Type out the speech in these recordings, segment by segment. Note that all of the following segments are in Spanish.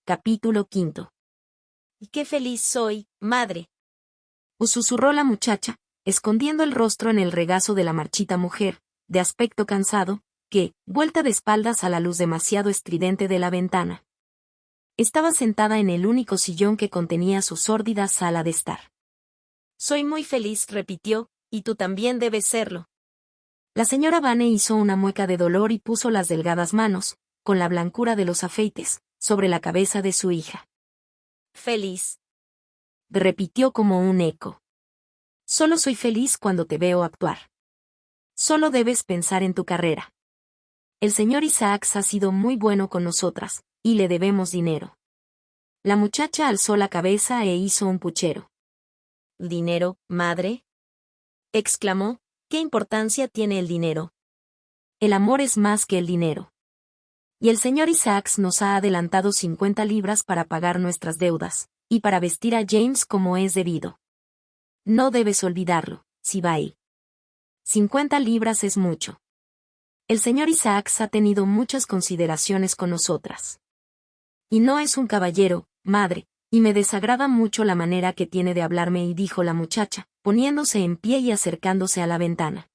Capítulo 5. ¡Qué feliz soy, madre! Susurró la muchacha, escondiendo el rostro en el regazo de la marchita mujer, de aspecto cansado, que, vuelta de espaldas a la luz demasiado estridente de la ventana, estaba sentada en el único sillón que contenía su sórdida sala de estar. Soy muy feliz, repitió, y tú también debes serlo. La señora Vane hizo una mueca de dolor y puso las delgadas manos, con la blancura de los afeites, sobre la cabeza de su hija. Feliz. Repitió como un eco. Solo soy feliz cuando te veo actuar. Solo debes pensar en tu carrera. El señor Isaacs ha sido muy bueno con nosotras, y le debemos dinero. La muchacha alzó la cabeza e hizo un puchero. ¿Dinero, madre? Exclamó, ¿qué importancia tiene el dinero? El amor es más que el dinero. Y el señor Isaacs nos ha adelantado 50 libras para pagar nuestras deudas, y para vestir a James como es debido. No debes olvidarlo, Sibyl. 50 libras es mucho. El señor Isaacs ha tenido muchas consideraciones con nosotras. Y no es un caballero, madre, y me desagrada mucho la manera que tiene de hablarme, y dijo la muchacha, poniéndose en pie y acercándose a la ventana.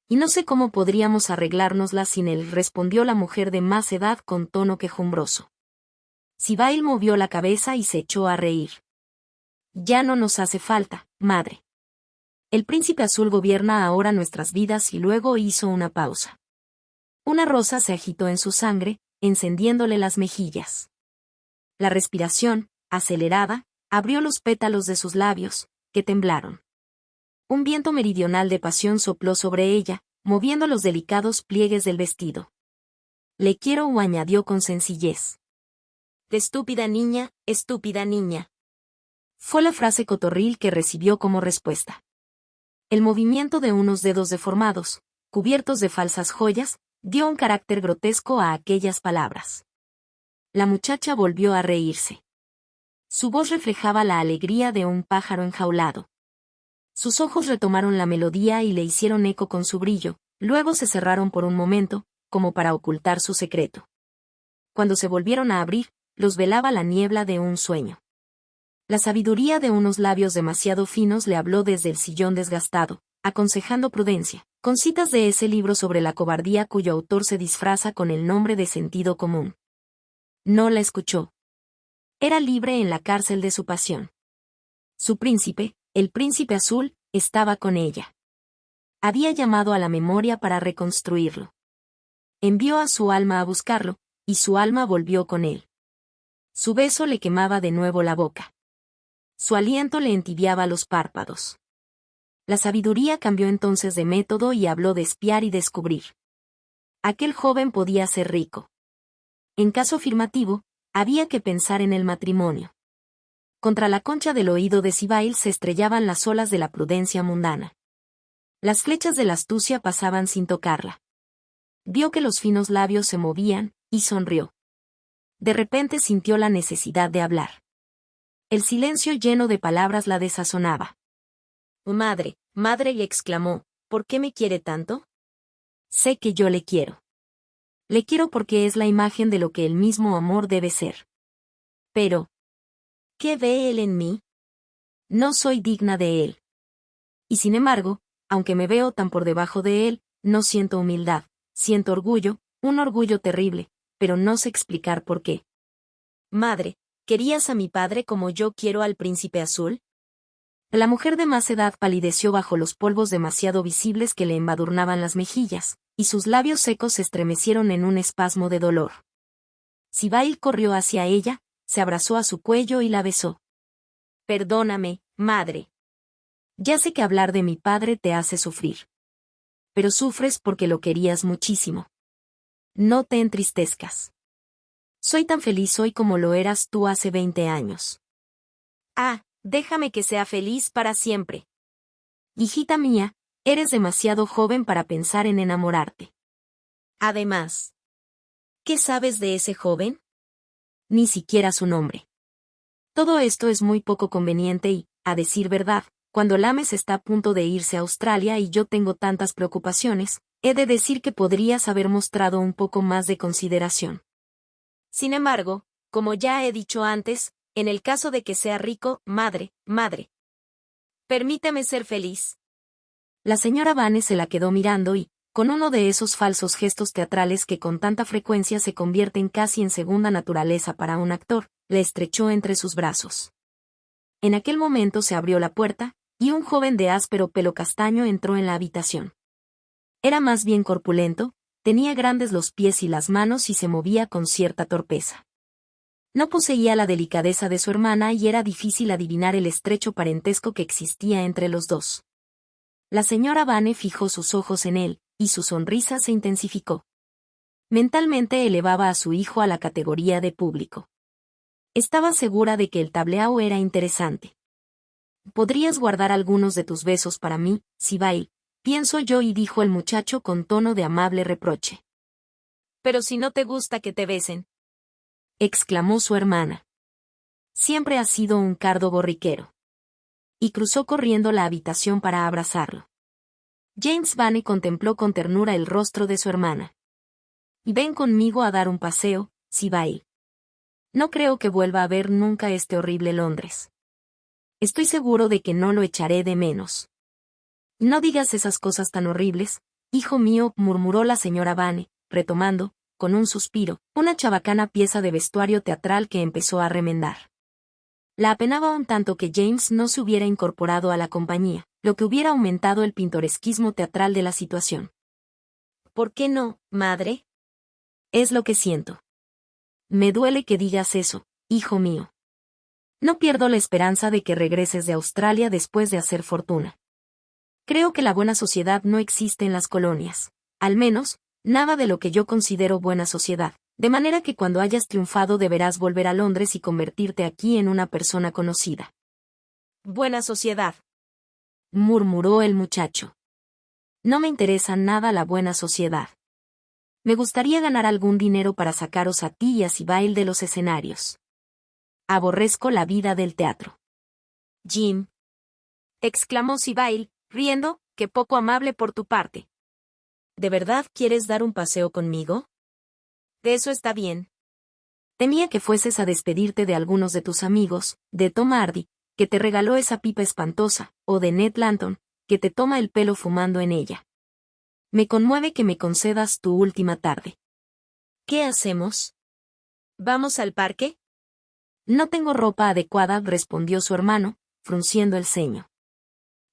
Y no sé cómo podríamos arreglárnosla sin él, respondió la mujer de más edad con tono quejumbroso. Sibyl movió la cabeza y se echó a reír. Ya no nos hace falta, madre. El príncipe azul gobierna ahora nuestras vidas. Y luego hizo una pausa. Una rosa se agitó en su sangre, encendiéndole las mejillas. La respiración, acelerada, abrió los pétalos de sus labios, que temblaron. Un viento meridional de pasión sopló sobre ella, moviendo los delicados pliegues del vestido. Le quiero, o añadió con sencillez. Estúpida niña, estúpida niña. Fue la frase cotorril que recibió como respuesta. El movimiento de unos dedos deformados, cubiertos de falsas joyas, dio un carácter grotesco a aquellas palabras. La muchacha volvió a reírse. Su voz reflejaba la alegría de un pájaro enjaulado. Sus ojos retomaron la melodía y le hicieron eco con su brillo, luego se cerraron por un momento, como para ocultar su secreto. Cuando se volvieron a abrir, los velaba la niebla de un sueño. La sabiduría de unos labios demasiado finos le habló desde el sillón desgastado, aconsejando prudencia, con citas de ese libro sobre la cobardía cuyo autor se disfraza con el nombre de sentido común. No la escuchó. Era libre en la cárcel de su pasión. Su príncipe, el príncipe azul, estaba con ella. Había llamado a la memoria para reconstruirlo. Envió a su alma a buscarlo, y su alma volvió con él. Su beso le quemaba de nuevo la boca. Su aliento le entibiaba los párpados. La sabiduría cambió entonces de método y habló de espiar y descubrir. Aquel joven podía ser rico. En caso afirmativo, había que pensar en el matrimonio. Contra la concha del oído de Sibyl se estrellaban las olas de la prudencia mundana. Las flechas de la astucia pasaban sin tocarla. Vio que los finos labios se movían, y sonrió. De repente sintió la necesidad de hablar. El silencio lleno de palabras la desazonaba. Madre, madre, y exclamó, ¿por qué me quiere tanto? Sé que yo le quiero. Le quiero porque es la imagen de lo que el mismo amor debe ser. Pero, ¿qué ve él en mí? No soy digna de él. Y sin embargo, aunque me veo tan por debajo de él, no siento humildad, siento orgullo, un orgullo terrible, pero no sé explicar por qué. Madre, ¿querías a mi padre como yo quiero al príncipe azul? La mujer de más edad palideció bajo los polvos demasiado visibles que le embadurnaban las mejillas, y sus labios secos se estremecieron en un espasmo de dolor. Sibyl corrió hacia ella, se abrazó a su cuello y la besó. Perdóname, madre. Ya sé que hablar de mi padre te hace sufrir. Pero sufres porque lo querías muchísimo. No te entristezcas. Soy tan feliz hoy como lo eras tú hace 20 años. Ah, déjame que sea feliz para siempre. Hijita mía, eres demasiado joven para pensar en enamorarte. Además, ¿qué sabes de ese joven? Ni siquiera su nombre. Todo esto es muy poco conveniente y, a decir verdad, cuando Lames está a punto de irse a Australia y yo tengo tantas preocupaciones, he de decir que podrías haber mostrado un poco más de consideración. Sin embargo, Como ya he dicho antes, en el caso de que sea rico, madre. Permíteme ser feliz. La señora Vane se la quedó mirando y, con uno de esos falsos gestos teatrales que con tanta frecuencia se convierten casi en segunda naturaleza para un actor, le estrechó entre sus brazos. En aquel momento se abrió la puerta, y un joven de áspero pelo castaño entró en la habitación. Era más bien corpulento, tenía grandes los pies y las manos y se movía con cierta torpeza. No poseía la delicadeza de su hermana y era difícil adivinar el estrecho parentesco que existía entre los dos. La señora Vane fijó sus ojos en él, y su sonrisa se intensificó. Mentalmente elevaba a su hijo a la categoría de público. Estaba segura de que el tableau era interesante. «¿Podrías guardar algunos de tus besos para mí, Sibyl?», pienso yo, y dijo el muchacho con tono de amable reproche. «Pero si no te gusta que te besen», exclamó su hermana. «Siempre has sido un cardo borriquero». Y cruzó corriendo la habitación para abrazarlo. James Vane contempló con ternura el rostro de su hermana. «Ven conmigo a dar un paseo, Sibyl. No creo que vuelva a ver nunca este horrible Londres. Estoy seguro de que no lo echaré de menos». «No digas esas cosas tan horribles, hijo mío», murmuró la señora Vane, retomando, con un suspiro, una chabacana pieza de vestuario teatral que empezó a remendar. La apenaba un tanto que James no se hubiera incorporado a la compañía, lo que hubiera aumentado el pintoresquismo teatral de la situación. «¿Por qué no, madre?». «Es lo que siento. Me duele que digas eso, hijo mío. No pierdo la esperanza de que regreses de Australia después de hacer fortuna. Creo que la buena sociedad no existe en las colonias, al menos, nada de lo que yo considero buena sociedad, de manera que cuando hayas triunfado deberás volver a Londres y convertirte aquí en una persona conocida». «Buena sociedad», murmuró el muchacho. «No me interesa nada la buena sociedad. Me gustaría ganar algún dinero para sacaros a ti y a Sibyl de los escenarios. Aborrezco la vida del teatro». «Jim», exclamó Sibyl, riendo, «qué poco amable por tu parte. ¿De verdad quieres dar un paseo conmigo? De eso está bien». «Temía que fueses a despedirte de algunos de tus amigos, de Tom Hardy, que te regaló esa pipa espantosa, o de Ned Landon, que te toma el pelo fumando en ella. Me conmueve que me concedas tu última tarde». «¿Qué hacemos? ¿Vamos al parque?». «No tengo ropa adecuada», respondió su hermano, frunciendo el ceño.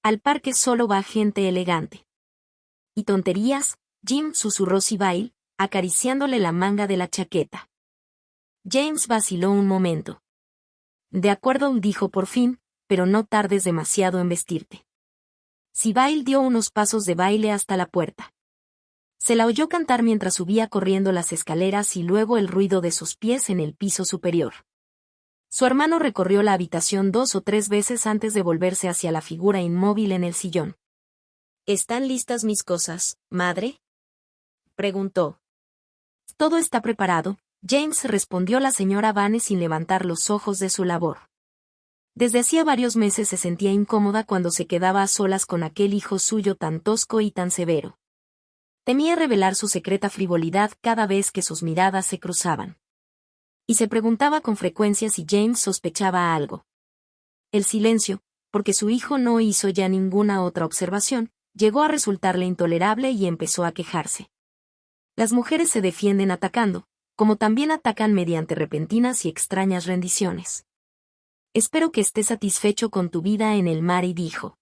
«Al parque solo va gente elegante». «¿Y tonterías?», Jim, susurró Sibyl, acariciándole la manga de la chaqueta. James vaciló un momento. «De acuerdo», dijo por fin, «pero no tardes demasiado en vestirte». Sibyl dio unos pasos de baile hasta la puerta. Se la oyó cantar mientras subía corriendo las escaleras y luego el ruido de sus pies en el piso superior. Su hermano recorrió la habitación 2 o 3 veces antes de volverse hacia la figura inmóvil en el sillón. «¿Están listas mis cosas, madre?», preguntó. «Todo está preparado», James, respondió la señora Vane sin levantar los ojos de su labor. Desde hacía varios meses se sentía incómoda cuando se quedaba a solas con aquel hijo suyo tan tosco y tan severo. Temía revelar su secreta frivolidad cada vez que sus miradas se cruzaban. Y se preguntaba con frecuencia si James sospechaba algo. El silencio, porque su hijo no hizo ya ninguna otra observación, llegó a resultarle intolerable y empezó a quejarse. Las mujeres se defienden atacando, como también atacan mediante repentinas y extrañas rendiciones. «Espero que estés satisfecho con tu vida en el mar», y dijo.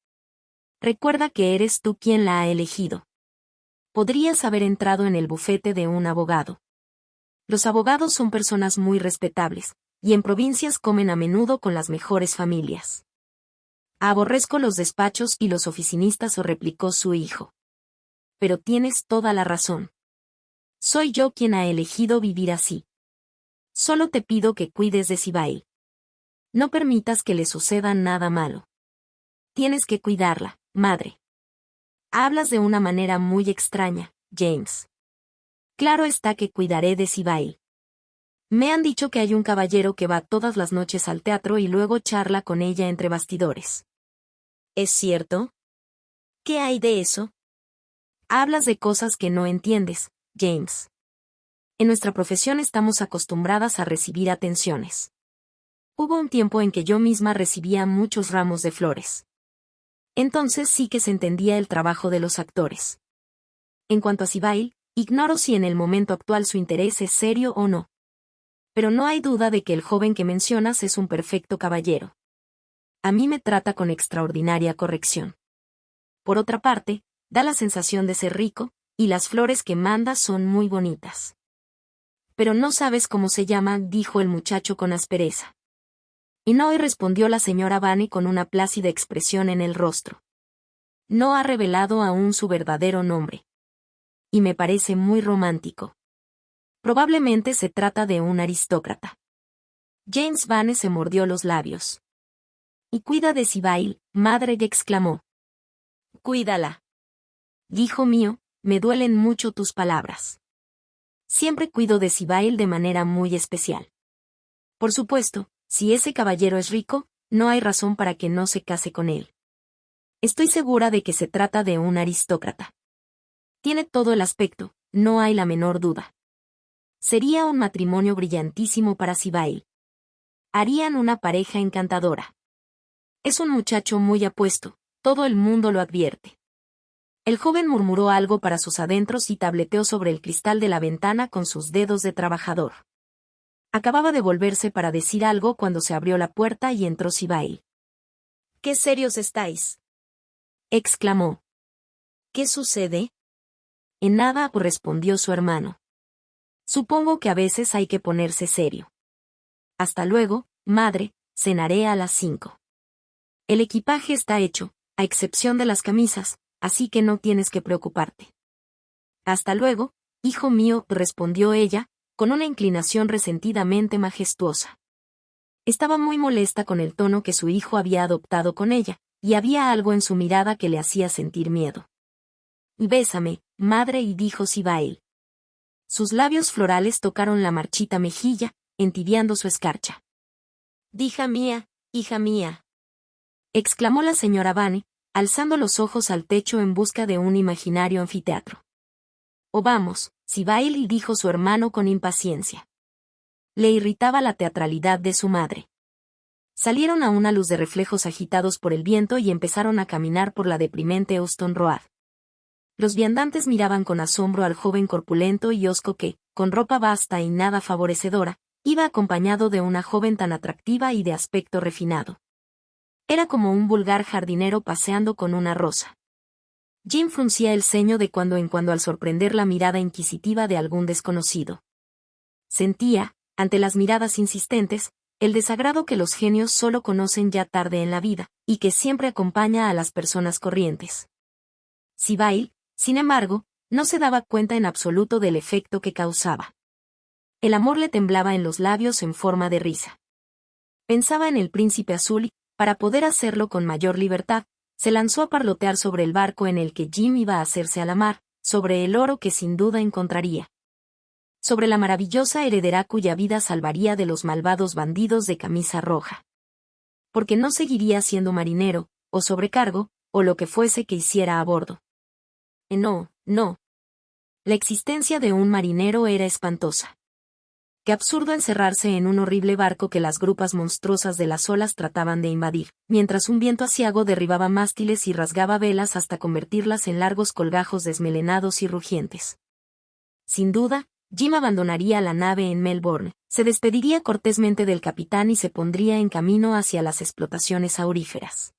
«Recuerda que eres tú quien la ha elegido. Podrías haber entrado en el bufete de un abogado. Los abogados son personas muy respetables, y en provincias comen a menudo con las mejores familias». «Aborrezco los despachos y los oficinistas», replicó su hijo. «Pero tienes toda la razón. Soy yo quien ha elegido vivir así. Solo te pido que cuides de Sibyl. No permitas que le suceda nada malo. Tienes que cuidarla, madre». «Hablas de una manera muy extraña, James». «Claro está que cuidaré de Sibyl. Me han dicho que hay un caballero que va todas las noches al teatro y luego charla con ella entre bastidores». «¿Es cierto? ¿Qué hay de eso?». «Hablas de cosas que no entiendes, James. En nuestra profesión estamos acostumbradas a recibir atenciones. Hubo un tiempo en que yo misma recibía muchos ramos de flores. Entonces sí que se entendía el trabajo de los actores. En cuanto a Sibyl, ignoro si en el momento actual su interés es serio o no. Pero no hay duda de que el joven que mencionas es un perfecto caballero. A mí me trata con extraordinaria corrección. Por otra parte, da la sensación de ser rico, y las flores que manda son muy bonitas. Pero no sabes cómo se llama, dijo el muchacho con aspereza. Y no, respondió la señora Vane con una plácida expresión en el rostro. No ha revelado aún su verdadero nombre. Y me parece muy romántico. Probablemente se trata de un aristócrata. James Vane se mordió los labios. Y cuida de Sibyl, madre, exclamó. Cuídala. Hijo mío, me duelen mucho tus palabras. Siempre cuido de Sibyl de manera muy especial. Por supuesto, si ese caballero es rico, no hay razón para que no se case con él. Estoy segura de que se trata de un aristócrata. Tiene todo el aspecto, no hay la menor duda. Sería un matrimonio brillantísimo para Sibyl. Harían una pareja encantadora. Es un muchacho muy apuesto, todo el mundo lo advierte. El joven murmuró algo para sus adentros y tableteó sobre el cristal de la ventana con sus dedos de trabajador. Acababa de volverse para decir algo cuando se abrió la puerta y entró Sibyl. «¿Qué serios estáis?», exclamó. «¿Qué sucede?». «En nada», respondió su hermano. «Supongo que a veces hay que ponerse serio. Hasta luego, madre, cenaré a las 5. El equipaje está hecho, a excepción de las camisas, así que no tienes que preocuparte». «Hasta luego, hijo mío», respondió ella, con una inclinación resentidamente majestuosa. Estaba muy molesta con el tono que su hijo había adoptado con ella, y había algo en su mirada que le hacía sentir miedo. «Bésame, madre», y dijo Sibyl. Sus labios florales tocaron la marchita mejilla, entibiando su escarcha. «Hija mía», exclamó la señora Vane, alzando los ojos al techo en busca de un imaginario anfiteatro. «Oh, vamos, Sibyl», dijo su hermano con impaciencia. Le irritaba la teatralidad de su madre. Salieron a una luz de reflejos agitados por el viento y empezaron a caminar por la deprimente Euston Road. Los viandantes miraban con asombro al joven corpulento y hosco que, con ropa vasta y nada favorecedora, iba acompañado de una joven tan atractiva y de aspecto refinado. Era como un vulgar jardinero paseando con una rosa. Jim fruncía el ceño de cuando en cuando al sorprender la mirada inquisitiva de algún desconocido. Sentía, ante las miradas insistentes, el desagrado que los genios solo conocen ya tarde en la vida, y que siempre acompaña a las personas corrientes. Sibyl, sin embargo, no se daba cuenta en absoluto del efecto que causaba. El amor le temblaba en los labios en forma de risa. Pensaba en el príncipe azul y, para poder hacerlo con mayor libertad, se lanzó a parlotear sobre el barco en el que Jim iba a hacerse a la mar, sobre el oro que sin duda encontraría. Sobre la maravillosa heredera cuya vida salvaría de los malvados bandidos de camisa roja. Porque no seguiría siendo marinero, o sobrecargo, o lo que fuese que hiciera a bordo. No. La existencia de un marinero era espantosa. Qué absurdo encerrarse en un horrible barco que las grupas monstruosas de las olas trataban de invadir, mientras un viento aciago derribaba mástiles y rasgaba velas hasta convertirlas en largos colgajos desmelenados y rugientes. Sin duda, Jim abandonaría la nave en Melbourne, se despediría cortésmente del capitán y se pondría en camino hacia las explotaciones auríferas.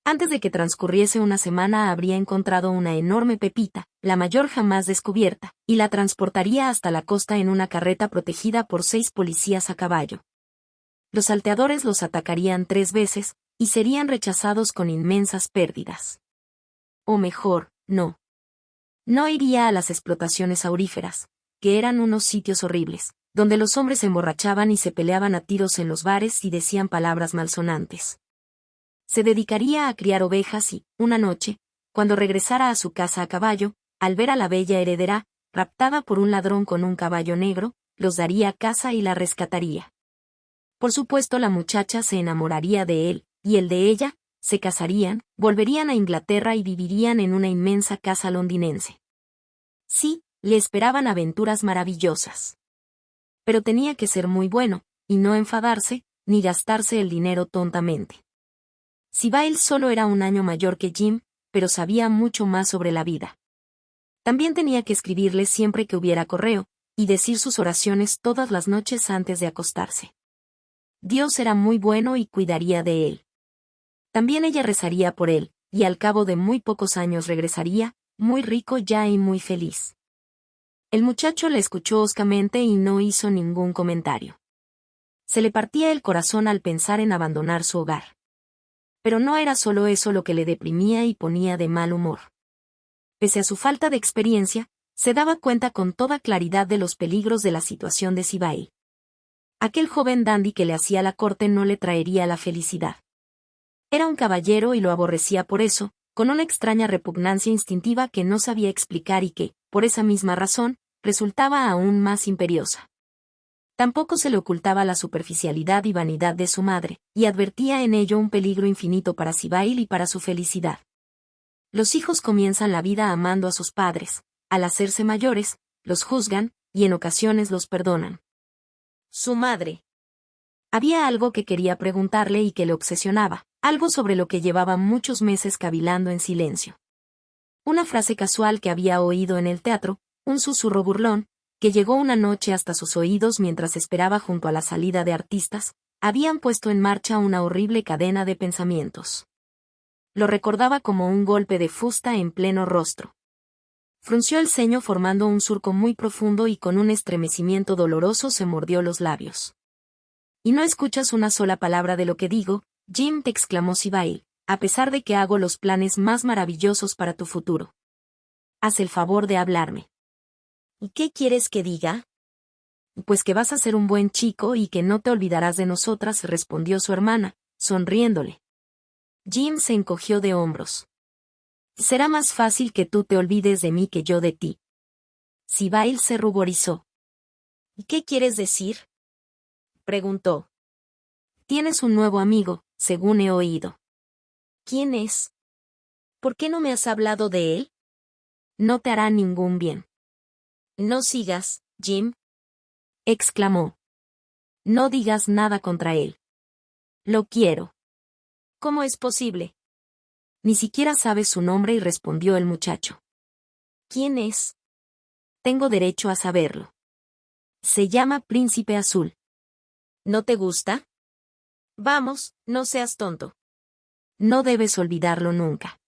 Antes de que transcurriese una semana habría encontrado una enorme pepita, la mayor jamás descubierta, y la transportaría hasta la costa en una carreta protegida por 6 policías a caballo. Los salteadores los atacarían 3 veces, y serían rechazados con inmensas pérdidas. O mejor, no. No iría a las explotaciones auríferas, que eran unos sitios horribles, donde los hombres se emborrachaban y se peleaban a tiros en los bares y decían palabras malsonantes. Se dedicaría a criar ovejas y, una noche, cuando regresara a su casa a caballo, al ver a la bella heredera, raptada por un ladrón con un caballo negro, los daría caza y la rescataría. Por supuesto la muchacha se enamoraría de él, y él de ella, se casarían, volverían a Inglaterra y vivirían en una inmensa casa londinense. Sí, le esperaban aventuras maravillosas. Pero tenía que ser muy bueno, y no enfadarse, ni gastarse el dinero tontamente. Sibyl solo era un año mayor que Jim, pero sabía mucho más sobre la vida. También tenía que escribirle siempre que hubiera correo, y decir sus oraciones todas las noches antes de acostarse. Dios era muy bueno y cuidaría de él. También ella rezaría por él, y al cabo de muy pocos años regresaría, muy rico ya y muy feliz. El muchacho la escuchó hoscamente y no hizo ningún comentario. Se le partía el corazón al pensar en abandonar su hogar. Pero no era solo eso lo que le deprimía y ponía de mal humor. Pese a su falta de experiencia, se daba cuenta con toda claridad de los peligros de la situación de Sibyl. Aquel joven dandy que le hacía la corte no le traería la felicidad. Era un caballero y lo aborrecía por eso, con una extraña repugnancia instintiva que no sabía explicar y que, por esa misma razón, resultaba aún más imperiosa. Tampoco se le ocultaba la superficialidad y vanidad de su madre, y advertía en ello un peligro infinito para Sibyl y para su felicidad. Los hijos comienzan la vida amando a sus padres, al hacerse mayores, los juzgan, y en ocasiones los perdonan. Su madre. Había algo que quería preguntarle y que le obsesionaba, algo sobre lo que llevaba muchos meses cavilando en silencio. Una frase casual que había oído en el teatro, un susurro burlón, que llegó una noche hasta sus oídos mientras esperaba junto a la salida de artistas, habían puesto en marcha una horrible cadena de pensamientos. Lo recordaba como un golpe de fusta en pleno rostro. Frunció el ceño formando un surco muy profundo y con un estremecimiento doloroso se mordió los labios. «¿Y no escuchas una sola palabra de lo que digo, Jim?», te exclamó Sibyl, «a pesar de que hago los planes más maravillosos para tu futuro. Haz el favor de hablarme». «¿Y qué quieres que diga?». «Pues que vas a ser un buen chico y que no te olvidarás de nosotras», respondió su hermana, sonriéndole. Jim se encogió de hombros. «Será más fácil que tú te olvides de mí que yo de ti». Sibyl se ruborizó. «¿Y qué quieres decir?», preguntó. «Tienes un nuevo amigo, según he oído». «¿Quién es? ¿Por qué no me has hablado de él?». «No te hará ningún bien». «No sigas, Jim», exclamó. «No digas nada contra él. Lo quiero». «¿Cómo es posible?». «Ni siquiera sabes su nombre», y respondió el muchacho. «¿Quién es?». «Tengo derecho a saberlo. Se llama Príncipe Azul». «¿No te gusta?». «Vamos, no seas tonto». «No debes olvidarlo nunca.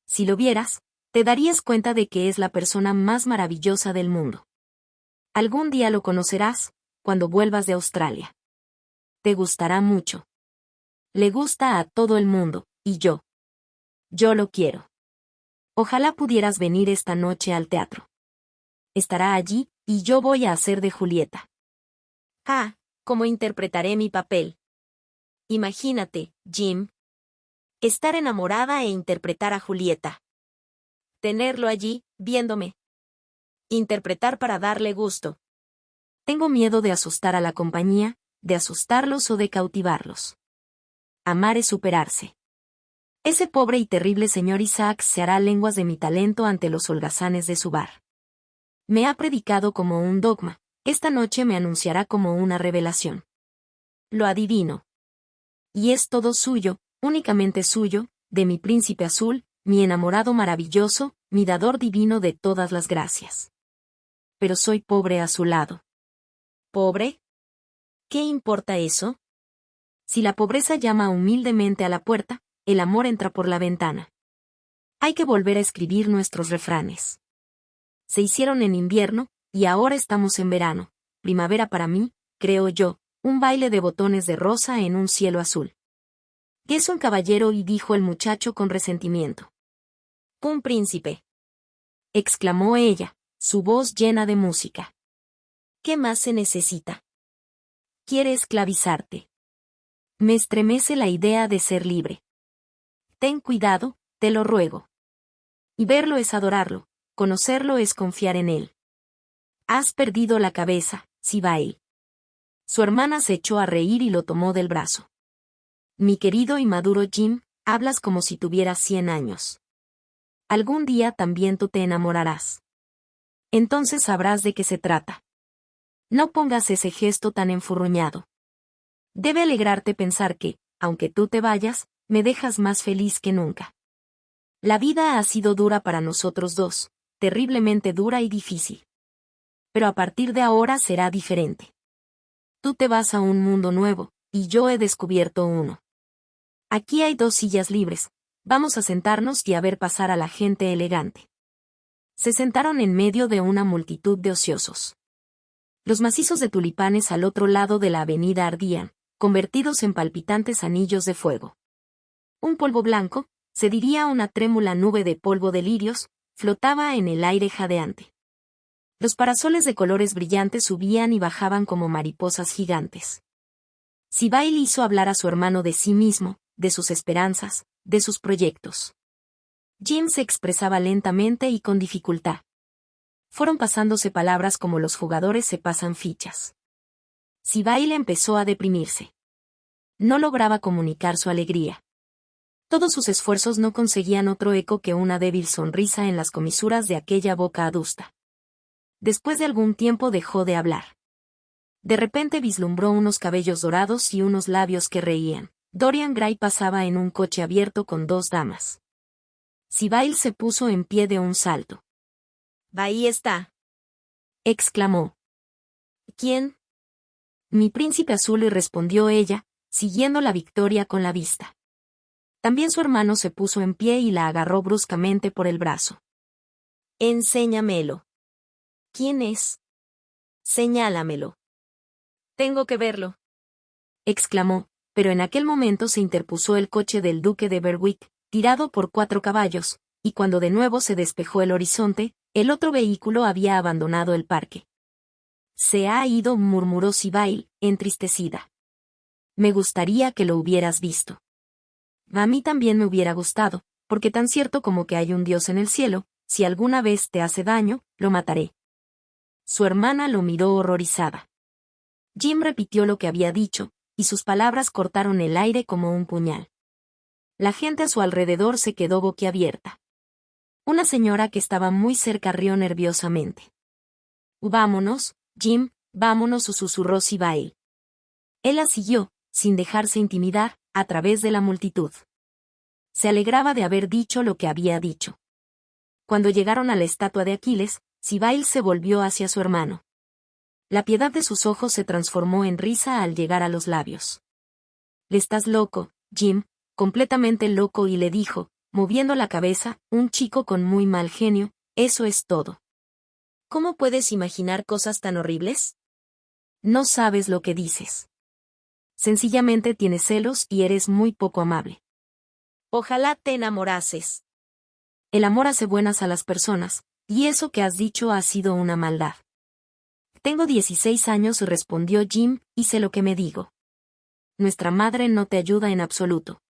Si lo vieras, te darías cuenta de que es la persona más maravillosa del mundo. Algún día lo conocerás, cuando vuelvas de Australia. Te gustará mucho. Le gusta a todo el mundo, y yo lo quiero. Ojalá pudieras venir esta noche al teatro. Estará allí, y yo voy a hacer de Julieta». «Ah, ¿cómo interpretaré mi papel?». «Imagínate, Jim. Estar enamorada e interpretar a Julieta. Tenerlo allí, viéndome. Interpretar para darle gusto. Tengo miedo de asustar a la compañía, de asustarlos o de cautivarlos. Amar es superarse. Ese pobre y terrible señor Isaac se hará lenguas de mi talento ante los holgazanes de su bar. Me ha predicado como un dogma, esta noche me anunciará como una revelación. Lo adivino. Y es todo suyo, únicamente suyo, de mi príncipe azul, mi enamorado maravilloso, mi dador divino de todas las gracias. Pero soy pobre a su lado». «¿Pobre? ¿Qué importa eso?». «Si la pobreza llama humildemente a la puerta, el amor entra por la ventana. Hay que volver a escribir nuestros refranes. Se hicieron en invierno, y ahora estamos en verano. Primavera para mí, creo yo, un baile de botones de rosa en un cielo azul». «Es un caballero», y dijo el muchacho con resentimiento. «Un príncipe», exclamó ella, su voz llena de música. «¿Qué más se necesita? Quiere esclavizarte. Me estremece la idea de ser libre. Ten cuidado, te lo ruego. Y verlo es adorarlo, conocerlo es confiar en él. Has perdido la cabeza, Sibyl». Su hermana se echó a reír y lo tomó del brazo. «Mi querido y maduro Jim, hablas como si tuvieras 100 años. Algún día también tú te enamorarás. Entonces sabrás de qué se trata. No pongas ese gesto tan enfurruñado. Debe alegrarte pensar que, aunque tú te vayas, me dejas más feliz que nunca. La vida ha sido dura para nosotros dos, terriblemente dura y difícil. Pero a partir de ahora será diferente. Tú te vas a un mundo nuevo, y yo he descubierto uno. Aquí hay 2 sillas libres, vamos a sentarnos y a ver pasar a la gente elegante. Se sentaron en medio de una multitud de ociosos. Los macizos de tulipanes al otro lado de la avenida ardían, convertidos en palpitantes anillos de fuego. Un polvo blanco, se diría una trémula nube de polvo de lirios, flotaba en el aire jadeante. Los parasoles de colores brillantes subían y bajaban como mariposas gigantes. Sibyl hizo hablar a su hermano de sí mismo, de sus esperanzas, de sus proyectos. Jim se expresaba lentamente y con dificultad. Fueron pasándose palabras como los jugadores se pasan fichas. Sibyl empezó a deprimirse. No lograba comunicar su alegría. Todos sus esfuerzos no conseguían otro eco que una débil sonrisa en las comisuras de aquella boca adusta. Después de algún tiempo dejó de hablar. De repente vislumbró unos cabellos dorados y unos labios que reían. Dorian Gray pasaba en un coche abierto con 2 damas. Sibyl se puso en pie de un salto. Ahí está, exclamó. ¿quién? Mi príncipe azul, y respondió ella, siguiendo la victoria con la vista. También su hermano se puso en pie y la agarró bruscamente por el brazo. Enséñamelo. ¿Quién es? Señálamelo. Tengo que verlo, exclamó, pero en aquel momento se interpuso el coche del duque de Berwick, tirado por 4 caballos, y cuando de nuevo se despejó el horizonte, el otro vehículo había abandonado el parque. Se ha ido, murmuró Sibyl, entristecida. Me gustaría que lo hubieras visto. A mí también me hubiera gustado, porque tan cierto como que hay un Dios en el cielo, si alguna vez te hace daño, lo mataré. Su hermana lo miró horrorizada. Jim repitió lo que había dicho, y sus palabras cortaron el aire como un puñal. La gente a su alrededor se quedó boquiabierta. Una señora que estaba muy cerca rió nerviosamente. Vámonos, Jim, vámonos, susurró Sibyl. Él la siguió, sin dejarse intimidar, a través de la multitud. Se alegraba de haber dicho lo que había dicho. Cuando llegaron a la estatua de Aquiles, Sibyl se volvió hacia su hermano. La piedad de sus ojos se transformó en risa al llegar a los labios. «Le estás loco, Jim, completamente loco», y le dijo, moviendo la cabeza, un chico con muy mal genio, «eso es todo». ¿Cómo puedes imaginar cosas tan horribles? No sabes lo que dices. Sencillamente tienes celos y eres muy poco amable. Ojalá te enamorases. El amor hace buenas a las personas, y eso que has dicho ha sido una maldad. Tengo 16 años, respondió Jim, y sé lo que me digo. Nuestra madre no te ayuda en absoluto.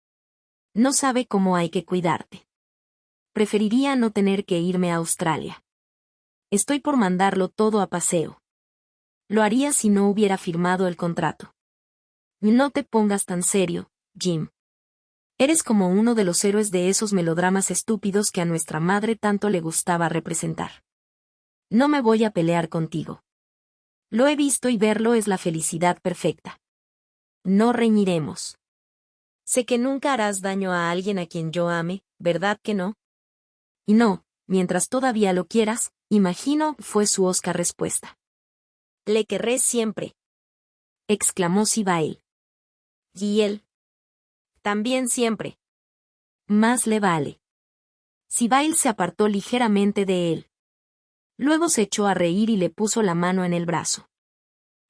No sabe cómo hay que cuidarte. Preferiría no tener que irme a Australia. Estoy por mandarlo todo a paseo. Lo haría si no hubiera firmado el contrato. No te pongas tan serio, Jim. Eres como uno de los héroes de esos melodramas estúpidos que a nuestra madre tanto le gustaba representar. No me voy a pelear contigo. Lo he visto y verlo es la felicidad perfecta. No reñiremos. Sé que nunca harás daño a alguien a quien yo ame, ¿verdad que no? Y no, mientras todavía lo quieras, imagino, fue su hosca respuesta. Le querré siempre, exclamó Sibyl. Y él. También siempre. Más le vale. Sibyl se apartó ligeramente de él. Luego se echó a reír y le puso la mano en el brazo.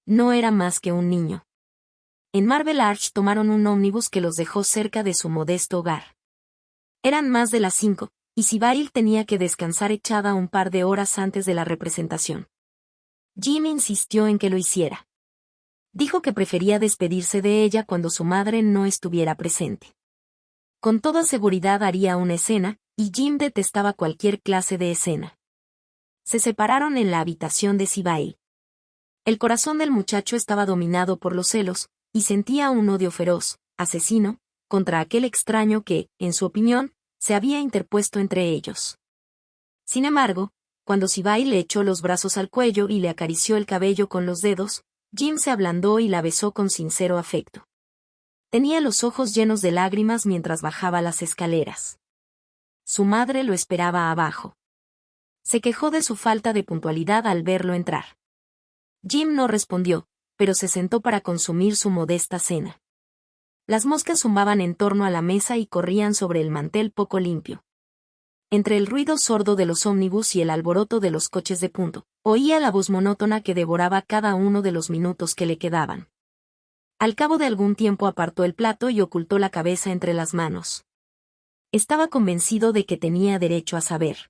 No era más que un niño. En Marble Arch tomaron un ómnibus que los dejó cerca de su modesto hogar. Eran más de las 5, y Sibyl tenía que descansar echada un par de horas antes de la representación. Jim insistió en que lo hiciera. Dijo que prefería despedirse de ella cuando su madre no estuviera presente. Con toda seguridad haría una escena, y Jim detestaba cualquier clase de escena. Se separaron en la habitación de Sibyl. El corazón del muchacho estaba dominado por los celos, y sentía un odio feroz, asesino, contra aquel extraño que, en su opinión, se había interpuesto entre ellos. Sin embargo, cuando Sibyl le echó los brazos al cuello y le acarició el cabello con los dedos, Jim se ablandó y la besó con sincero afecto. Tenía los ojos llenos de lágrimas mientras bajaba las escaleras. Su madre lo esperaba abajo. Se quejó de su falta de puntualidad al verlo entrar. Jim no respondió, pero se sentó para consumir su modesta cena. Las moscas zumbaban en torno a la mesa y corrían sobre el mantel poco limpio. Entre el ruido sordo de los ómnibus y el alboroto de los coches de punto, oía la voz monótona que devoraba cada uno de los minutos que le quedaban. Al cabo de algún tiempo apartó el plato y ocultó la cabeza entre las manos. Estaba convencido de que tenía derecho a saber.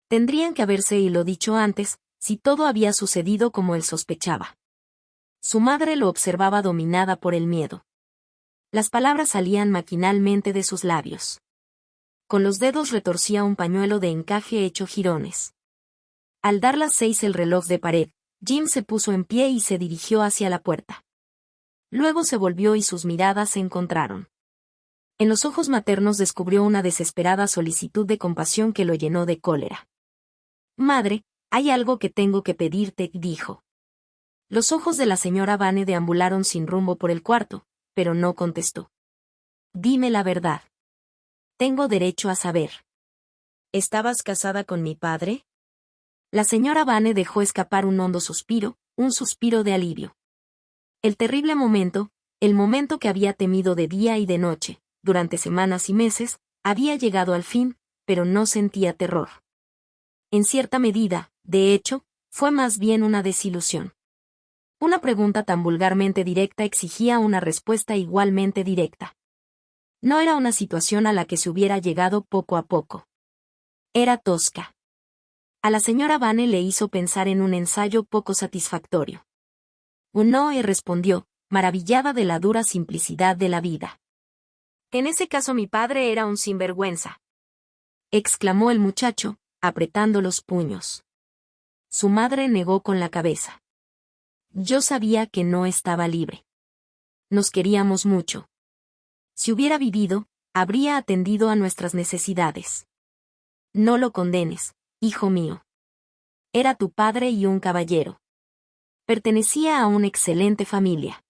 Tendrían que haberse y lo dicho antes, si todo había sucedido como él sospechaba. Su madre lo observaba dominada por el miedo. Las palabras salían maquinalmente de sus labios. Con los dedos retorcía un pañuelo de encaje hecho jirones. Al dar las 6 el reloj de pared, Jim se puso en pie y se dirigió hacia la puerta. Luego se volvió y sus miradas se encontraron. En los ojos maternos descubrió una desesperada solicitud de compasión que lo llenó de cólera. «Madre, hay algo que tengo que pedirte», dijo. Los ojos de la señora Vane deambularon sin rumbo por el cuarto, pero no contestó. «Dime la verdad. Tengo derecho a saber». «¿Estabas casada con mi padre?» La señora Vane dejó escapar un hondo suspiro, un suspiro de alivio. El terrible momento, el momento que había temido de día y de noche, durante semanas y meses, había llegado al fin, pero no sentía terror. En cierta medida, de hecho, fue más bien una desilusión. Una pregunta tan vulgarmente directa exigía una respuesta igualmente directa. No era una situación a la que se hubiera llegado poco a poco. Era tosca. A la señora Vane le hizo pensar en un ensayo poco satisfactorio. «No», respondió, maravillada de la dura simplicidad de la vida. «En ese caso mi padre era un sinvergüenza», exclamó el muchacho, apretando los puños. Su madre negó con la cabeza. «Yo sabía que no estaba libre. Nos queríamos mucho. Si hubiera vivido, habría atendido a nuestras necesidades. No lo condenes, hijo mío. Era tu padre y un caballero. Pertenecía a una excelente familia».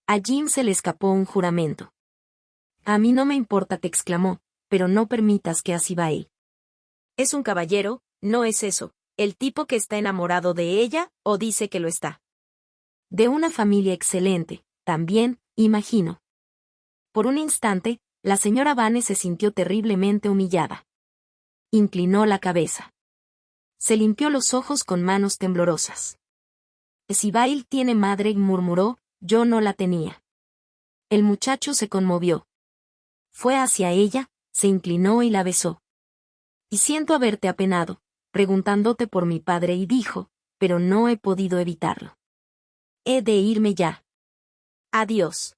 A Jim se le escapó un juramento. «A mí no me importa», te exclamó, «pero no permitas que así va él. Es un caballero, no es eso, el tipo que está enamorado de ella, o dice que lo está. De una familia excelente, también, imagino». Por un instante, la señora Vane se sintió terriblemente humillada. Inclinó la cabeza. Se limpió los ojos con manos temblorosas. «Sibyl tiene madre», murmuró, «yo no la tenía». El muchacho se conmovió. Fue hacia ella, se inclinó y la besó. «Y siento haberte apenado, preguntándote por mi padre», y dijo, «pero no he podido evitarlo. He de irme ya. Adiós.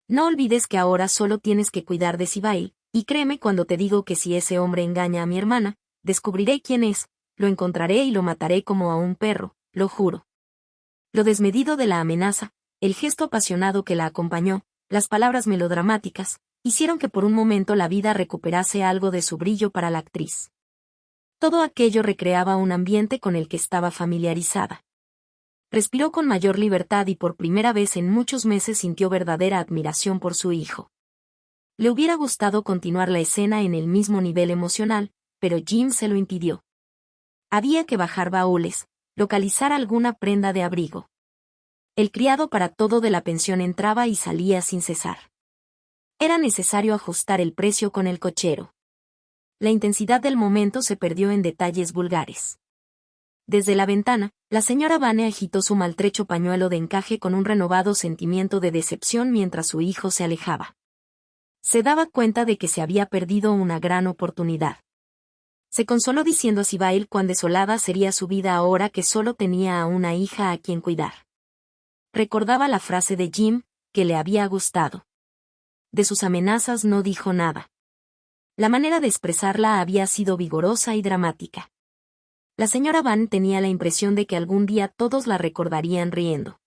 No olvides que ahora solo tienes que cuidar de Sibyl, y créeme cuando te digo que si ese hombre engaña a mi hermana, descubriré quién es, lo encontraré y lo mataré como a un perro, lo juro». Lo desmedido de la amenaza, el gesto apasionado que la acompañó, las palabras melodramáticas, hicieron que por un momento la vida recuperase algo de su brillo para la actriz. Todo aquello recreaba un ambiente con el que estaba familiarizada. Respiró con mayor libertad y por primera vez en muchos meses sintió verdadera admiración por su hijo. Le hubiera gustado continuar la escena en el mismo nivel emocional, pero Jim se lo impidió. Había que bajar baúles, localizar alguna prenda de abrigo. El criado para todo de la pensión entraba y salía sin cesar. Era necesario ajustar el precio con el cochero. La intensidad del momento se perdió en detalles vulgares. Desde la ventana, la señora Vane agitó su maltrecho pañuelo de encaje con un renovado sentimiento de decepción mientras su hijo se alejaba. Se daba cuenta de que se había perdido una gran oportunidad. Se consoló diciendo a Sibyl cuán desolada sería su vida ahora que solo tenía a una hija a quien cuidar. Recordaba la frase de Jim, que le había gustado. De sus amenazas no dijo nada. La manera de expresarla había sido vigorosa y dramática. La señora Van tenía la impresión de que algún día todos la recordarían riendo.